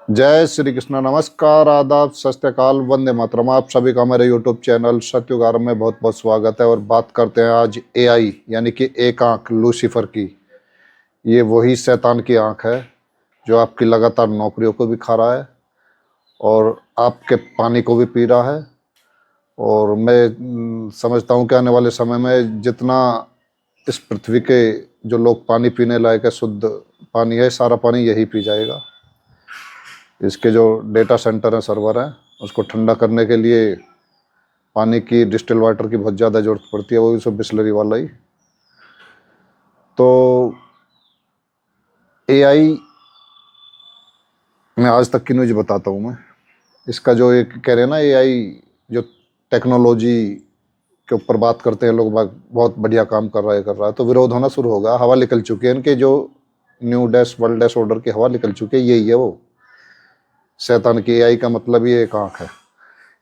जय श्री कृष्ण। नमस्कार, आदाब, सत श्री अकाल, वंदे मातरम। आप सभी का मेरे यूट्यूब चैनल सत्युग आरंभ में बहुत बहुत स्वागत है। और बात करते हैं आज एआई यानी कि एक आंख लूसीफर की। ये वही शैतान की आंख है जो आपकी लगातार नौकरियों को भी खा रहा है और आपके पानी को भी पी रहा है। और मैं समझता हूँ कि आने वाले समय में जितना इस पृथ्वी के जो लोग पानी पीने लायक है, शुद्ध पानी है, सारा पानी यही पी जाएगा। इसके जो डेटा सेंटर हैं, सर्वर हैं, उसको ठंडा करने के लिए पानी की, डिस्टिल वाटर की बहुत ज़्यादा ज़रूरत पड़ती है, वो भी सब बिस्लरी वाला ही। तो एआई में आज तक की न्यूज बताता हूँ मैं। इसका जो एक कह रहे हैं ना, एआई जो टेक्नोलॉजी के ऊपर बात करते हैं लोग, बहुत बढ़िया काम कर रहा है, तो विरोध होना शुरू होगा। हवा निकल चुकी है इनके, जो new dash world dash order की हवा निकल चुकी है। यही है वो शैतान की एआई का मतलब, ये एक आंख है।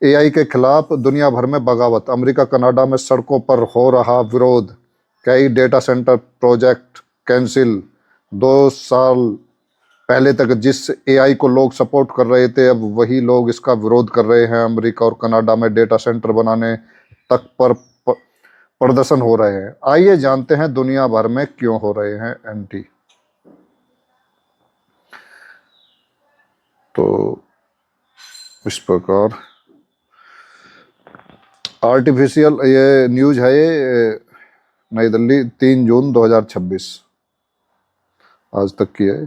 एआई के खिलाफ दुनिया भर में बगावत। अमेरिका कनाडा में सड़कों पर हो रहा विरोध। कई डेटा सेंटर प्रोजेक्ट कैंसिल। 2 साल पहले तक जिस एआई को लोग सपोर्ट कर रहे थे, अब वही लोग इसका विरोध कर रहे हैं। अमेरिका और कनाडा में डेटा सेंटर बनाने तक पर प्रदर्शन हो रहे हैं। आइए जानते हैं दुनिया भर में क्यों हो रहे हैं एंटी। तो इस प्रकार आर्टिफिशियल, ये न्यूज है, ये नई दिल्ली 3 जून 2026 आज तक की है।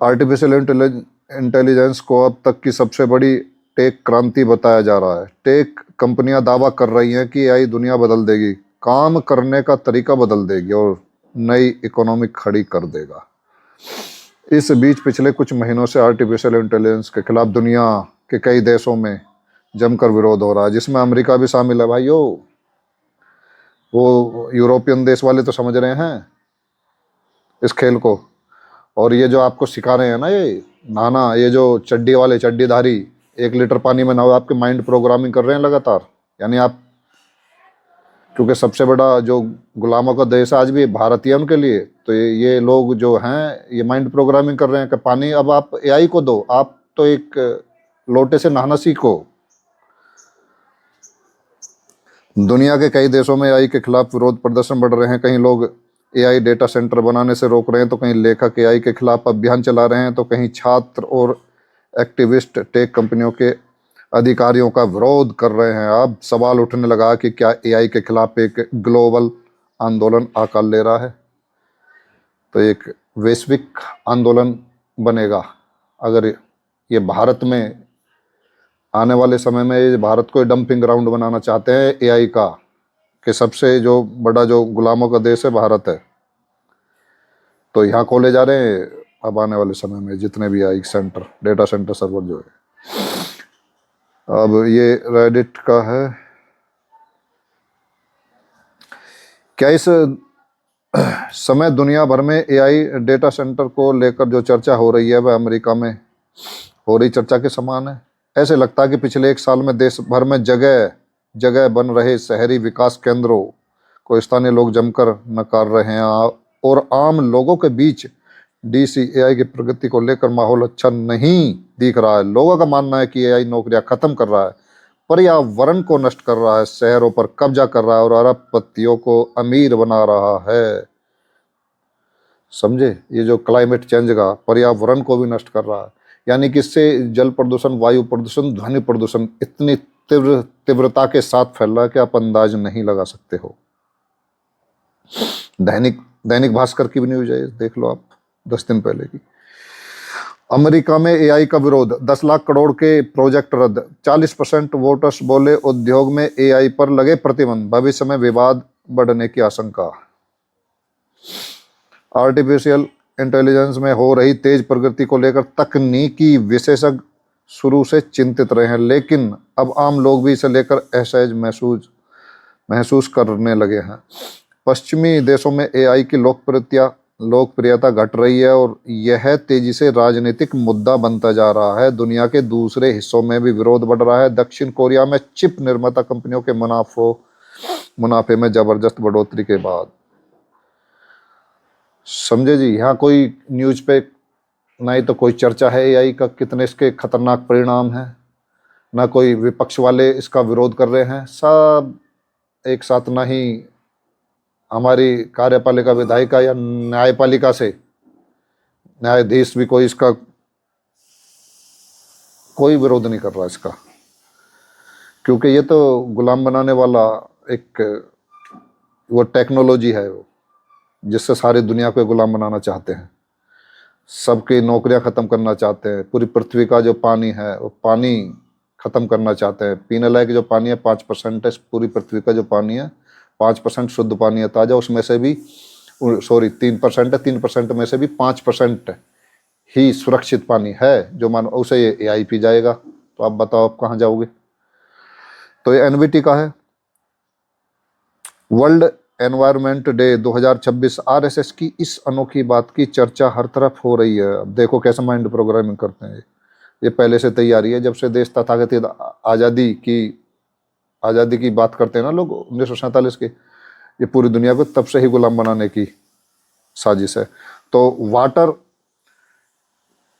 आर्टिफिशियल इंटेलिजेंस को अब तक की सबसे बड़ी टेक क्रांति बताया जा रहा है। टेक कंपनियां दावा कर रही हैं कि एआई दुनिया बदल देगी, काम करने का तरीका बदल देगी और नई इकोनॉमी खड़ी कर देगा। इस बीच पिछले कुछ महीनों से आर्टिफिशियल इंटेलिजेंस के खिलाफ दुनिया के कई देशों में जमकर विरोध हो रहा है, जिसमें अमेरिका भी शामिल है। भाइयों, वो यूरोपियन देश वाले तो समझ रहे हैं इस खेल को। और ये जो आपको सिखा रहे हैं ना, ये नहाना, ये जो चड्डी वाले चड्डीधारी 1 लीटर पानी में नहाओ, आपके माइंड प्रोग्रामिंग कर रहे हैं लगातार। यानी आप, क्योंकि सबसे बड़ा जो गुलामों का देश आज भी भारत ही है उनके लिए, तो ये लोग जो हैं ये माइंड प्रोग्रामिंग कर रहे हैं कि पानी अब आप एआई को दो, आप तो एक लोटे से नहाना सीखो। दुनिया के कई देशों में एआई के खिलाफ विरोध प्रदर्शन बढ़ रहे हैं। कहीं लोग एआई डेटा सेंटर बनाने से रोक रहे हैं, तो कहीं लेखक एआई के खिलाफ अभियान चला रहे हैं, तो कहीं छात्र और एक्टिविस्ट टेक कंपनियों के अधिकारियों का विरोध कर रहे हैं। अब सवाल उठने लगा कि क्या एआई के खिलाफ एक ग्लोबल आंदोलन आकार ले रहा है, तो एक वैश्विक आंदोलन बनेगा। अगर ये भारत में आने वाले समय में, ये भारत को डंपिंग ग्राउंड बनाना चाहते हैं एआई का, कि सबसे जो बड़ा जो गुलामों का देश है भारत है, तो यहाँ खोले जा रहे हैं अब आने वाले समय में जितने भी AI centre, data centre, server जो है। अब ये रेडिट का है। क्या इस समय दुनिया भर में एआई डेटा सेंटर को लेकर जो चर्चा हो रही है, वह अमेरिका में हो रही चर्चा के समान है? ऐसे लगता है कि पिछले 1 साल में देश भर में जगह जगह बन रहे शहरी विकास केंद्रों को स्थानीय लोग जमकर नकार रहे हैं और आम लोगों के बीच डीसीएआई की प्रगति को लेकर माहौल अच्छा नहीं दिख रहा है। लोगों का मानना है कि एआई नौकरियां खत्म कर रहा है, पर्यावरण को नष्ट कर रहा है, शहरों पर कब्जा कर रहा है और अरबपतियों को अमीर बना रहा है। समझे? ये जो क्लाइमेट चेंज का पर्यावरण को भी नष्ट कर रहा है, यानी कि इससे जल प्रदूषण, वायु प्रदूषण, ध्वनि प्रदूषण इतनी तीव्रता के साथ फैल रहा है कि आप अंदाज नहीं लगा सकते हो। दैनिक दैनिक भास्कर की भी न्यूज है, देख लो आप, 10 दिन पहले की। अमेरिका में एआई का विरोध, 10 लाख करोड़ के प्रोजेक्ट रद्द। 40% वोटर्स बोले उद्योग में एआई पर लगे प्रतिबंध, भविष्य में विवाद बढ़ने की आशंका। आर्टिफिशियल इंटेलिजेंस में हो रही तेज प्रगति को लेकर तकनीकी विशेषज्ञ शुरू से चिंतित रहे हैं, लेकिन अब आम लोग भी इसे लेकर असहज महसूस करने लगे हैं। पश्चिमी देशों में एआई की लोकप्रियता घट रही है और यह तेजी से राजनीतिक मुद्दा बनता जा रहा है। दुनिया के दूसरे हिस्सों में भी विरोध बढ़ रहा है। दक्षिण कोरिया में चिप निर्माता कंपनियों के मुनाफे में जबरदस्त बढ़ोतरी के बाद। समझे जी? यहाँ कोई न्यूज पे ना ही तो कोई चर्चा है एआई का कितने इसके खतरनाक परिणाम हैं, ना कोई विपक्ष वाले इसका विरोध कर रहे हैं। सब एक साथ, ना ही हमारी कार्यपालिका विधायिका या न्यायपालिका से न्यायाधीश भी कोई इसका कोई विरोध नहीं कर रहा इसका, क्योंकि ये तो गुलाम बनाने वाला एक वो टेक्नोलॉजी है वो, जिससे सारी दुनिया को गुलाम बनाना चाहते हैं, सबकी नौकरियां खत्म करना चाहते हैं, पूरी पृथ्वी का जो पानी है वो पानी खत्म करना चाहते हैं। पीने लायक जो पानी है 5% है, पूरी पृथ्वी का जो पानी है 5% शुद्ध पानी है ताज़ा, उसमें से भी 3% है, 3% में से भी 5% ही सुरक्षित पानी है, जो मान उसे ये एआई पी जाएगा। तो आप बताओ आप कहाँ जाओगे। तो ये एनवीटी का है, वर्ल्ड एनवायरनमेंट डे 2026। आरएसएस की इस अनोखी बात की चर्चा हर तरफ हो रही है। अब देखो कैसे माइंड प्रोग्रामिंग करते हैं ये पहले से तैयारी है। जब से देश तथाकथित आज़ादी की बात करते हैं ना लोग 1947 की, ये पूरी दुनिया को तब से ही गुलाम बनाने की साजिश है। तो वाटर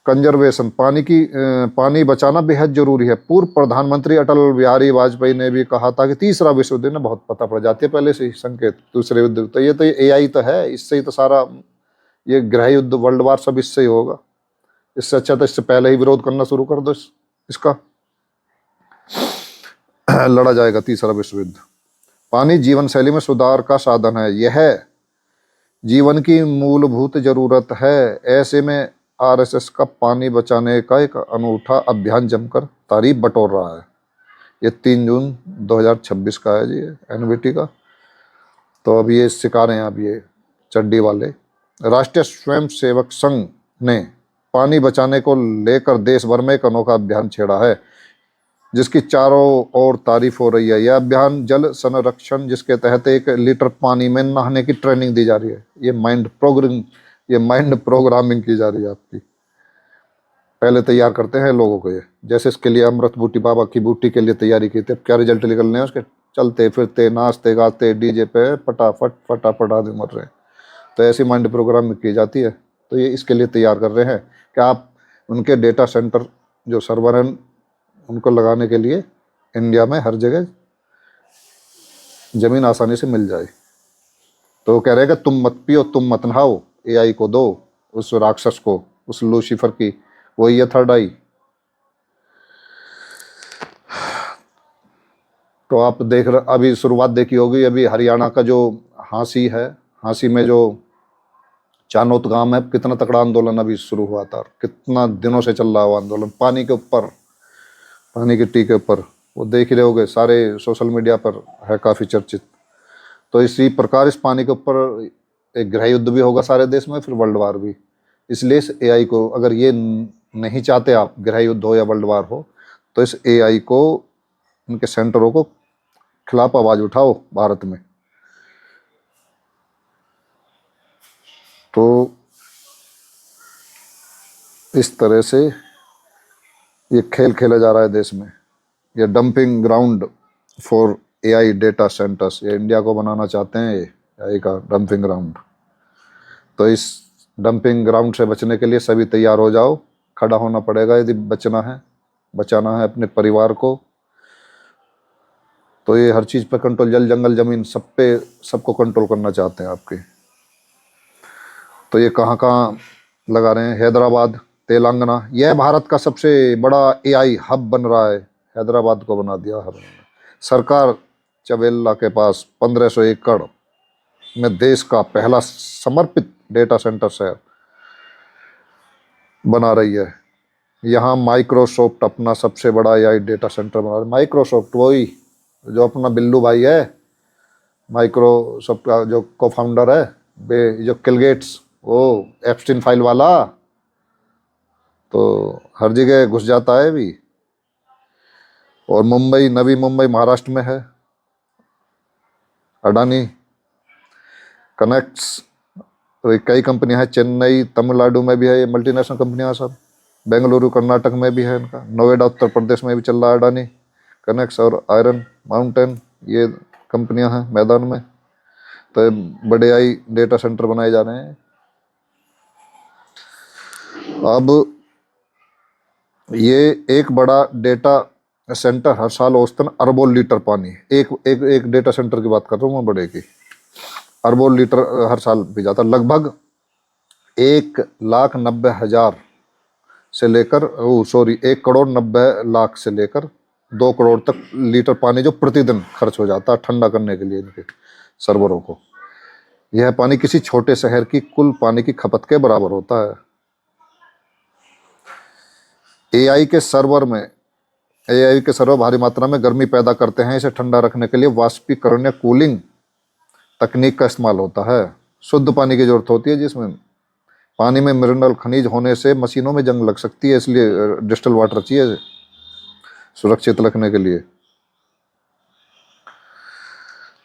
कंजर्वेशन, पानी बचाना बेहद जरूरी है। पूर्व प्रधानमंत्री अटल बिहारी वाजपेयी ने भी कहा था कि तीसरा विश्व युद्ध, बहुत पता पड़ जाती है पहले से ही संकेत दूसरे युद्ध। तो ये एआई तो है, इससे ही तो सारा ये गृह युद्ध वर्ल्ड वार सब इससे ही होगा। इससे अच्छा तो इससे पहले ही विरोध करना शुरू कर दो, इसका लड़ा जाएगा तीसरा विश्व युद्ध। पानी जीवन शैली में सुधार का साधन है, यह जीवन की मूलभूत जरूरत है। ऐसे में आरएसएस का पानी बचाने का एक अनूठा अभियान जमकर तारीफ बटोर रहा है। ये 3 जून 2026 का है जी, एनवीटी का। तो अब ये सिखा रहे हैं, अब ये चड्डी वाले। राष्ट्रीय स्वयंसेवक संघ ने पानी बचाने को लेकर देश भर में एक अनोखा अभियान छेड़ा है, जिसकी चारों ओर तारीफ हो रही है। यह अभियान जल संरक्षण, जिसके तहत 1 लीटर पानी में नहाने की ट्रेनिंग दी जा रही है। ये माइंड प्रोग्रामिंग की जा रही है आपकी। पहले तैयार करते हैं लोगों को ये, जैसे इसके लिए अमृत बूटी बाबा की बूटी के लिए तैयारी की थी। अब क्या रिजल्ट निकलने हैं उसके, चलते फिरते नाचते गाते डीजे पे फटाफट आदमी मर रहे हैं। तो ऐसी माइंड प्रोग्रामिंग की जाती है। तो ये इसके लिए तैयार कर रहे हैं कि आप उनके डेटा सेंटर जो सर्वर हैं उनको लगाने के लिए इंडिया में हर जगह ज़मीन आसानी से मिल जाए। तो वो कह रहे हैं कि तुम मत पियो, तुम मत नहाओ, एआई को दो, उस राक्षस को, उस लूसीफर की, वही है थर्ड आई। तो आप देख रहे, अभी शुरुआत देखी होगी, अभी हरियाणा का जो हाँसी है, हाँसी में जो चानोत गांव है, कितना तगड़ा आंदोलन अभी शुरू हुआ था, कितना दिनों से चल रहा हुआ आंदोलन पानी के ऊपर, पानी की टी के ऊपर। वो देख ही रहे होगे, सारे सोशल मीडिया पर है, काफ़ी चर्चित। तो इसी प्रकार इस पानी के ऊपर एक गृह युद्ध भी होगा सारे देश में, फिर वर्ल्ड वार भी। इसलिए इस एआई को, अगर ये नहीं चाहते आप गृह युद्ध हो या वर्ल्ड वार हो, तो इस एआई को, इनके सेंटरों को खिलाफ आवाज़ उठाओ भारत में। तो इस तरह से ये खेल खेला जा रहा है देश में। ये dumping ground for AI data centres, ये इंडिया को बनाना चाहते हैं, ये एआई का डंपिंग ग्राउंड। तो इस डंपिंग ग्राउंड से बचने के लिए सभी तैयार हो जाओ, खड़ा होना पड़ेगा यदि बचाना है अपने परिवार को। तो ये हर चीज़ पे कंट्रोल, जल जंगल जमीन सब पे, सबको कंट्रोल करना चाहते हैं आपके। तो ये कहाँ कहाँ लगा रहे हैं, हैदराबाद, तेलंगाना। यह भारत का सबसे बड़ा एआई हब बन रहा है, हैदराबाद को बना दिया हर। सरकार चवेला के पास 1500 एकड़ में देश का पहला समर्पित डेटा सेंटर शहर बना रही है। यहाँ माइक्रोसॉफ्ट अपना सबसे बड़ा एआई डेटा सेंटर बना रहा है। माइक्रोसॉफ्ट, वही जो अपना बिल्लू भाई है, माइक्रोसॉफ्ट का जो को फाउंडर है, जो बिल गेट्स, वो एप्स्टीन फाइल वाला, तो हर जगह घुस जाता है भी। और मुंबई, नवी मुंबई महाराष्ट्र में है, अडानी कनेक्ट्स। तो कई कंपनियां हैं, चेन्नई तमिलनाडु में भी है, ये मल्टीनेशनल कंपनियां सब। बेंगलुरु कर्नाटक में भी है इनका, नोएडा उत्तर प्रदेश में भी चल रहा है अडानी कनेक्ट्स और आयरन माउंटेन, ये कंपनियां हैं मैदान में। तो बड़े आई डेटा सेंटर बनाए जा रहे हैं। अब ये एक बड़ा डेटा सेंटर हर साल औसतन अरबों लीटर पानी, एक एक एक डेटा सेंटर की बात कर रहा हूँ मैं, बड़े की, अरबों लीटर हर साल पी जाता। लगभग 1,90,000 से लेकर 1,90,00,000 से लेकर 2 करोड़ तक लीटर पानी जो प्रतिदिन खर्च हो जाता है ठंडा करने के लिए इनके सर्वरों को। यह पानी किसी छोटे शहर की कुल पानी की खपत के बराबर होता है। एआई के सर्वर भारी मात्रा में गर्मी पैदा करते हैं। इसे ठंडा रखने के लिए वाष्पीकरण या कूलिंग तकनीक का इस्तेमाल होता है। शुद्ध पानी की जरूरत होती है, जिसमें पानी में मिनरल खनिज होने से मशीनों में जंग लग सकती है, इसलिए डिस्टिल वाटर चाहिए सुरक्षित रखने के लिए।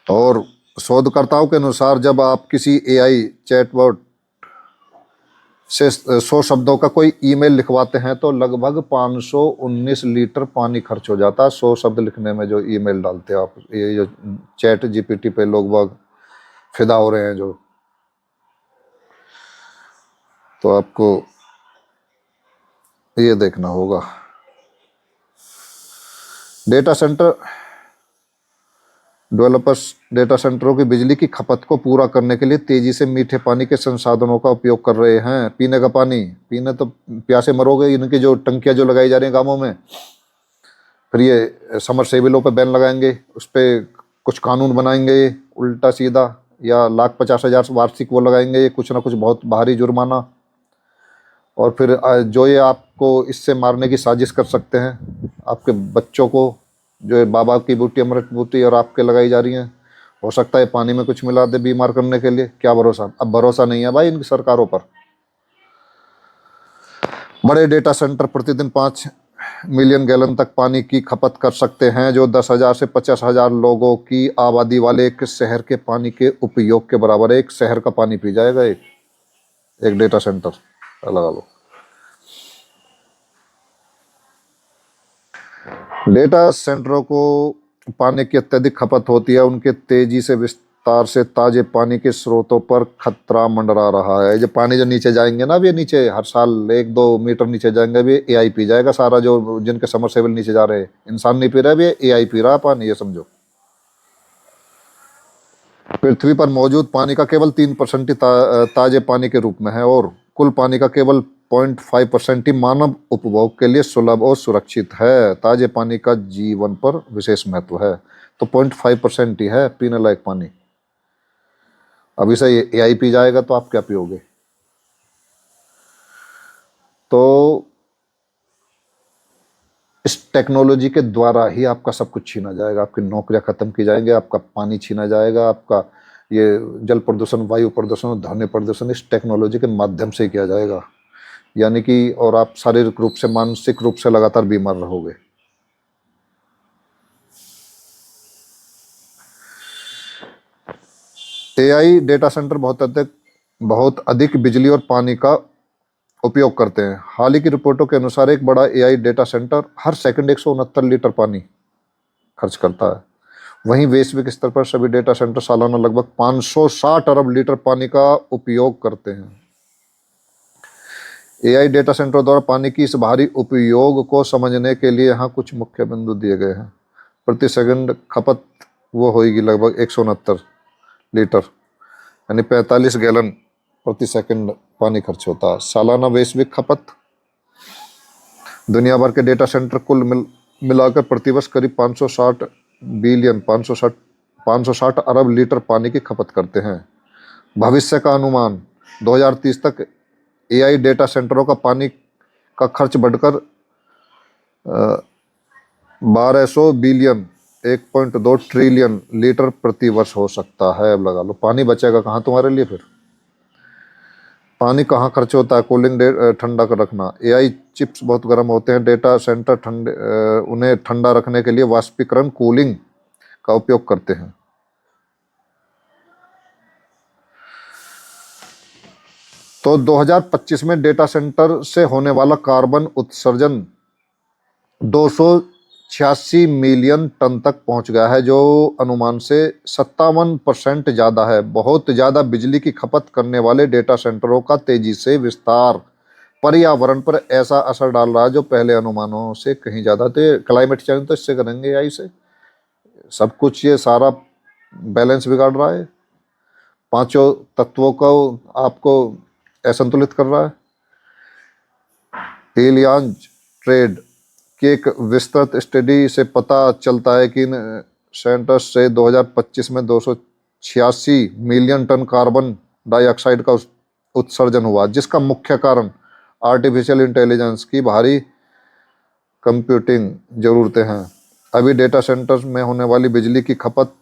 और शोधकर्ताओं के अनुसार जब आप किसी एआई चैटबॉट से 100 शब्दों का कोई ईमेल लिखवाते हैं तो लगभग 519 लीटर पानी खर्च हो जाता है 100 शब्द लिखने में। जो ईमेल डालते हैं आप, ये जो चैट जीपीटी पे लोग बाग फिदा हो रहे हैं जो, तो आपको ये देखना होगा। डेटा सेंटर डेवलपर्स डेटा सेंटरों की बिजली की खपत को पूरा करने के लिए तेजी से मीठे पानी के संसाधनों का उपयोग कर रहे हैं। पीने का पानी, पीने तो प्यासे मरोगे। इनकी जो टंकियां जो लगाई जा रही हैं गांवों में, फिर ये समरसेबिलों पे बैन लगाएंगे, उस पर कुछ कानून बनाएंगे उल्टा सीधा, या 1,50,000 वार्षिक वो लगाएंगे, कुछ ना कुछ बहुत भारी जुर्माना। और फिर जो ये आपको इससे मारने की साजिश कर सकते हैं, आपके बच्चों को, जो है बाबा की बूटी अमृत बूटी और आपके लगाई जा रही हैं, हो सकता है पानी में कुछ मिला दे बीमार करने के लिए। क्या भरोसा? अब भरोसा नहीं है भाई इनकी सरकारों पर। बड़े डेटा सेंटर प्रतिदिन 5 मिलियन गैलन तक पानी की खपत कर सकते हैं, जो 10,000 से 50,000 लोगों की आबादी वाले एक शहर के पानी के उपयोग के बराबर है। एक शहर का पानी पी जाएगा एक डेटा सेंटर लगा लो। डेटा सेंटरों को पानी की अत्यधिक खपत होती है। उनके तेजी से विस्तार से ताजे पानी के स्रोतों पर खतरा मंडरा रहा है। जो पानी जो नीचे जाएंगे ना, अब ये नीचे हर साल 1-2 मीटर नीचे जाएंगे, अभी एआई पी जाएगा सारा। जो जिनके समरसेबल नीचे जा रहे हैं, इंसान नहीं पी रहा, अभी एआई पी रहा है पानी, ये समझो। पृथ्वी पर मौजूद पानी का केवल 3% ही ताजे पानी के रूप में है, और कुल पानी का केवल 0.5% ही मानव उपभोग के लिए सुलभ और सुरक्षित है। ताजे पानी का जीवन पर विशेष महत्व है। तो 0.5% ही है पीने लायक पानी। अब इसे एआई पी जाएगा तो आप क्या पियोगे? तो इस टेक्नोलॉजी के द्वारा ही आपका सब कुछ छीना जाएगा। आपकी नौकरियां खत्म की जाएंगी, आपका पानी छीना जाएगा, आपका ये जल प्रदूषण, वायु प्रदूषण, ध्वनि प्रदूषण इस टेक्नोलॉजी के माध्यम से किया जाएगा। यानी कि और आप शारीरिक रूप से, मानसिक रूप से लगातार बीमार रहोगे। एआई डेटा सेंटर बहुत अधिक बिजली और पानी का उपयोग करते हैं। हाल ही की रिपोर्टों के अनुसार एक बड़ा एआई डेटा सेंटर हर सेकंड 169 लीटर पानी खर्च करता है। वहीं वैश्विक स्तर पर सभी डेटा सेंटर सालाना लगभग 560 अरब लीटर पानी का उपयोग करते हैं। एआई डेटा सेंटर द्वारा पानी की इस भारी उपयोग को समझने के लिए यहाँ कुछ मुख्य बिंदु दिए गए हैं। प्रति सेकंड खपत वो होगी लगभग 169 लीटर, यानी 45 गैलन प्रति सेकंड पानी खर्च होता है। सालाना वैश्विक खपत दुनिया भर के डेटा सेंटर कुल मिलाकर प्रतिवर्ष करीब 560 अरब लीटर पानी की खपत करते हैं। भविष्य का अनुमान 2030 तक एआई डेटा सेंटरों का पानी का खर्च बढ़कर 1200 बिलियन 1.2 ट्रिलियन लीटर प्रति वर्ष हो सकता है। अब लगा लो, पानी बचेगा कहाँ तुम्हारे लिए? फिर पानी कहाँ खर्च होता है? कूलिंग, ठंडा कर रखना। एआई चिप्स बहुत गर्म होते हैं। डेटा सेंटर उन्हें ठंडा रखने के लिए वाष्पीकरण, कूलिंग का उपयोग करते हैं। तो 2025 में डेटा सेंटर से होने वाला कार्बन उत्सर्जन 286 मिलियन टन तक पहुंच गया है, जो अनुमान से 57% ज़्यादा है। बहुत ज़्यादा बिजली की खपत करने वाले डेटा सेंटरों का तेजी से विस्तार पर्यावरण पर ऐसा असर डाल रहा है जो पहले अनुमानों से कहीं ज़्यादा। तो क्लाइमेट चेंज तो इससे करेंगे एआई से, सब कुछ ये सारा बैलेंस बिगाड़ रहा है, पांचों तत्वों को आपको असंतुलित कर रहा है। एलियन ट्रेड की एक विस्तृत स्टडी से पता चलता है कि इन सेंटर्स से 2025 में 286 मिलियन टन कार्बन डाइऑक्साइड का उत्सर्जन हुआ, जिसका मुख्य कारण आर्टिफिशियल इंटेलिजेंस की भारी कंप्यूटिंग जरूरतें हैं। अभी डेटा सेंटर्स में होने वाली बिजली की खपत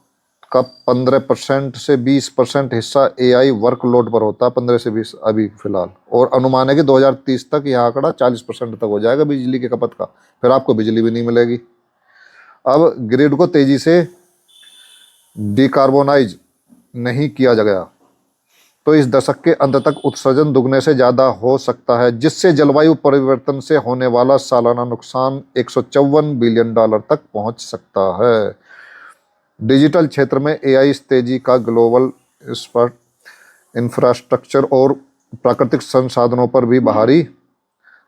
का 15% से 20% हिस्सा एआई वर्कलोड पर होता है, 15 से 20 अभी फिलहाल, और अनुमान है कि 2030 तक यह आंकड़ा 40% तक हो जाएगा बिजली की खपत का। फिर आपको बिजली भी नहीं मिलेगी। अब ग्रिड को तेजी से डिकार्बोनाइज नहीं किया गया तो इस दशक के अंत तक उत्सर्जन दुगने से ज़्यादा हो सकता है, जिससे जलवायु परिवर्तन से होने वाला सालाना नुकसान 154 बिलियन डॉलर तक पहुंच सकता है। डिजिटल क्षेत्र में एआई इस तेजी का ग्लोबल इंफ्रास्ट्रक्चर और प्राकृतिक संसाधनों पर भी भारी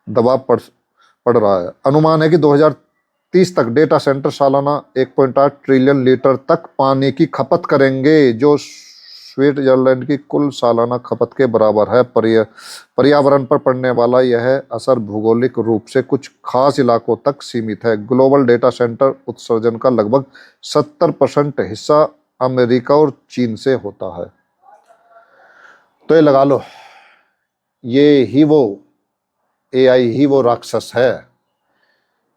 दबाव पड़ रहा है। अनुमान है कि 2030 तक डेटा सेंटर सालाना 1.8 ट्रिलियन लीटर तक पानी की खपत करेंगे, जो स्विट्जरलैंड की कुल सालाना खपत के बराबर है। पर्यावरण पर पड़ने वाला यह असर भौगोलिक रूप से कुछ खास इलाकों तक सीमित है। ग्लोबल डेटा सेंटर उत्सर्जन का लगभग 70% हिस्सा अमेरिका और चीन से होता है। तो ये लगा लो, ये ही वो एआई ही वो राक्षस है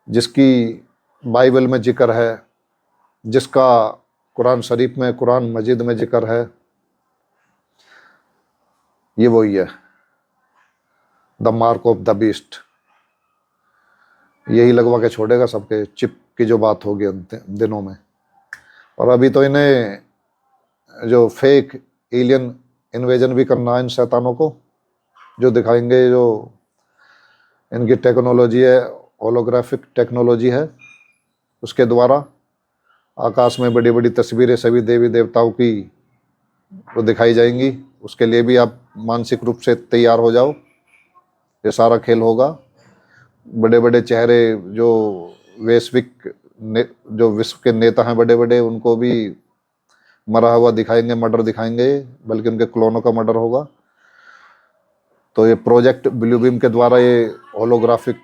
जिसकी बाइबल में जिक्र है, जिसका कुरान शरीफ में, कुरान मजीद में जिक्र है। ये वही है, the mark of the beast. यही लगवा के छोड़ेगा सबके, चिप की जो बात होगी दिनों में। और अभी तो इन्हें जो फेक एलियन इन्वेजन भी करना है इन शैतानों को, जो दिखाएंगे, जो इनकी टेक्नोलॉजी है, होलोग्राफिक टेक्नोलॉजी है, उसके द्वारा आकाश में बड़ी बड़ी तस्वीरें सभी देवी देवताओं की वो दिखाई जाएंगी। उसके लिए भी आप मानसिक रूप से तैयार हो जाओ, ये सारा खेल होगा। बड़े बड़े चेहरे जो जो विश्व के नेता हैं बड़े बड़े, उनको भी मरा हुआ दिखाएंगे, मर्डर दिखाएंगे, बल्कि उनके क्लोनों का मर्डर होगा। तो ये प्रोजेक्ट ब्लू बीम के द्वारा, ये होलोग्राफिक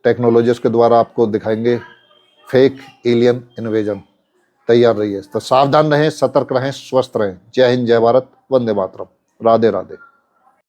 टेक्नोलॉजीज के द्वारा आपको दिखाएंगे फेक एलियन इन्वेजन। तैयार रहिए, तो सावधान रहें, सतर्क रहें, स्वस्थ रहें। जय हिंद, जय भारत, वंदे मातरम, राधे राधे।